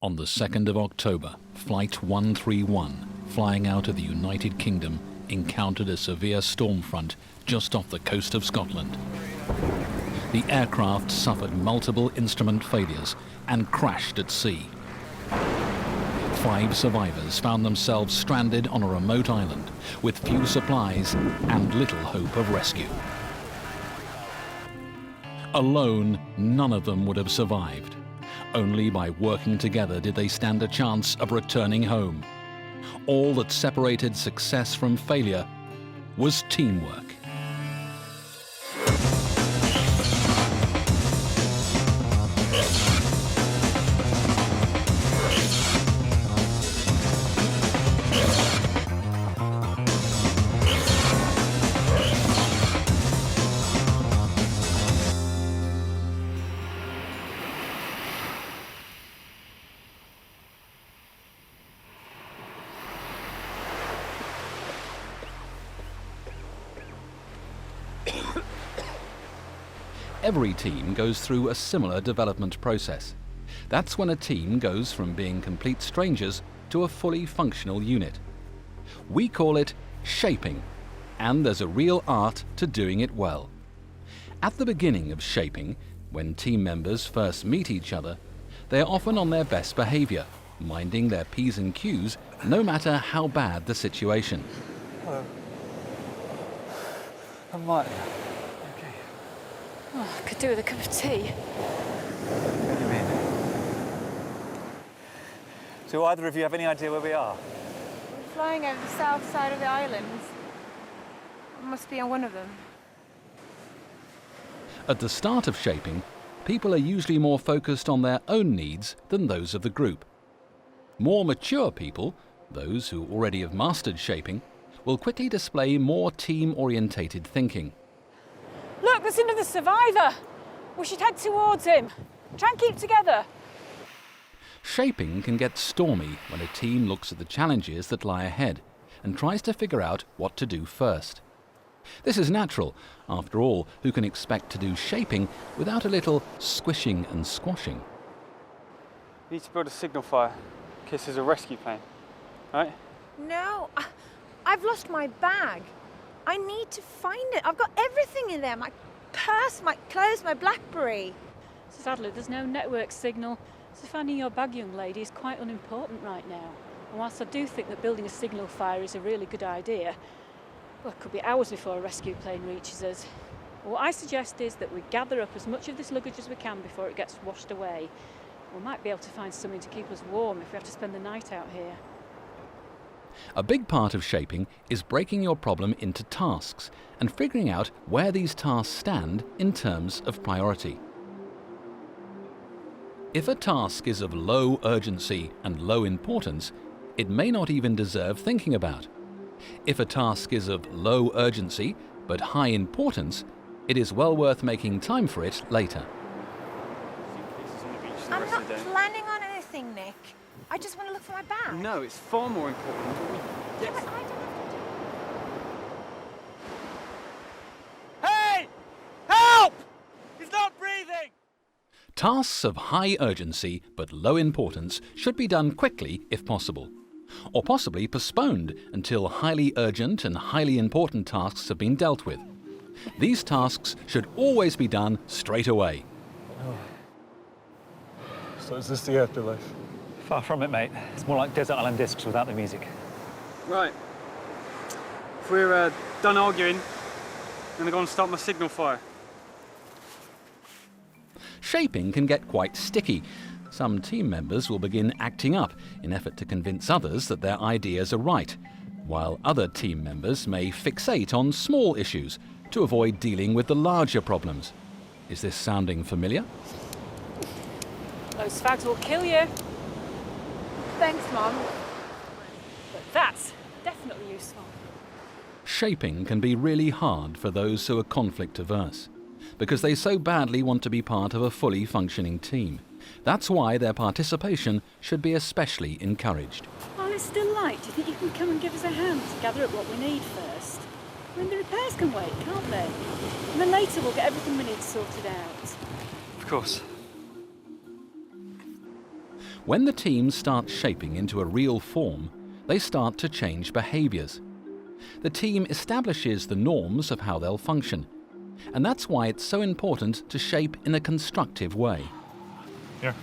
On the 2nd of October, Flight 131, flying out of the United Kingdom, encountered a severe storm front just off the coast of Scotland. The aircraft suffered multiple instrument failures and crashed at sea. 5 survivors found themselves stranded on a remote island with few supplies and little hope of rescue. Alone, none of them would have survived. Only by working together did they stand a chance of returning home. All that separated success from failure was teamwork. Every team goes through a similar development process. That's when a team goes from being complete strangers to a fully functional unit. We call it shaping, and there's a real art to doing it well. At the beginning of shaping, when team members first meet each other, they are often on their best behavior, minding their P's and Q's no matter how bad the situation. Hello. I'm Martin. Oh, I could do with a cup of tea. What do you mean? Do either of you have any idea where we are? We're flying over the south side of the islands. I must be on one of them. At the start of shaping, people are usually more focused on their own needs than those of the group. More mature people, those who already have mastered shaping, will quickly display more team-orientated thinking. Look, there's another survivor! We should head towards him. Try and keep together. Shaping can get stormy when a team looks at the challenges that lie ahead and tries to figure out what to do first. This is natural. After all, who can expect to do shaping without a little squishing and squashing? We need to build a signal fire in case there's a rescue plane, right? No, I've lost my bag. I need to find it. I've got everything in there. My purse, my clothes, my BlackBerry. Sadly, there's no network signal, so finding your bag, young lady, is quite unimportant right now. And whilst I do think that building a signal fire is a really good idea, well, it could be hours before a rescue plane reaches us. What I suggest is that we gather up as much of this luggage as we can before it gets washed away. We might be able to find something to keep us warm if we have to spend the night out here. A big part of shaping is breaking your problem into tasks and figuring out where these tasks stand in terms of priority. If a task is of low urgency and low importance, it may not even deserve thinking about. If a task is of low urgency but high importance, it is well worth making time for it later. I'm not planning on anything, Nick. I just want to look for my bag. No, it's far more important that we Yeah, get... but I don't have to do. Hey! Help! He's not breathing! Tasks of high urgency but low importance should be done quickly if possible, or possibly postponed until highly urgent and highly important tasks have been dealt with. These tasks should always be done straight away. So is this the afterlife? Far from it, mate. It's more like Desert Island Discs without the music. Right. If we're done arguing, I'm gonna go and start my signal fire. Shaping can get quite sticky. Some team members will begin acting up in effort to convince others that their ideas are right, while other team members may fixate on small issues to avoid dealing with the larger problems. Is this sounding familiar? Those fags will kill you, Thanks, Mom. but that's definitely useful. Shaping can be really hard for those who are conflict averse, because they so badly want to be part of a fully functioning team. That's why their participation should be especially encouraged. While it's still light, do you think you can come and give us a hand to gather up what we need first? I mean, the repairs can wait, can't they? And then later we'll get everything we need sorted out. Of course. When the team starts shaping into a real form, they start to change behaviours. The team establishes the norms of how they'll function, and that's why it's so important to shape in a constructive way. Here.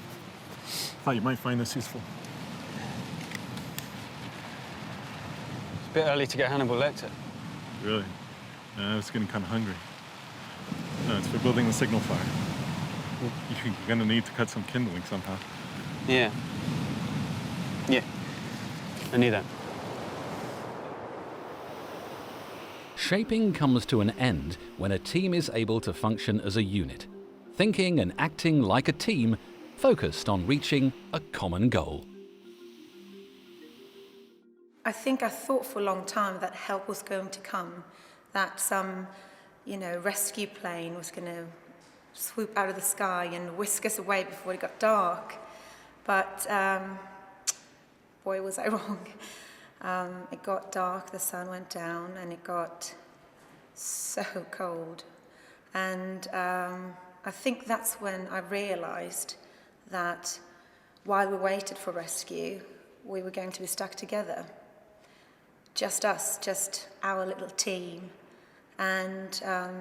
Thought you might find this useful. It's a bit early to get Hannibal Lecter. Really? I was getting kind of hungry. No, it's for building the signal fire. You're gonna need to cut some kindling somehow. Yeah. Yeah. I need that. Shaping comes to an end when a team is able to function as a unit, thinking and acting like a team, focused on reaching a common goal. I think I thought for a long time that help was going to come, that some, rescue plane was going to swoop out of the sky and whisk us away before it got dark. But boy, was I wrong. It got dark, the sun went down, and it got so cold. And I think that's when I realised that while we waited for rescue, we were going to be stuck together. Just us, just our little team. And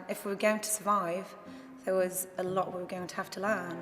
if we were going to survive, there was a lot we were going to have to learn.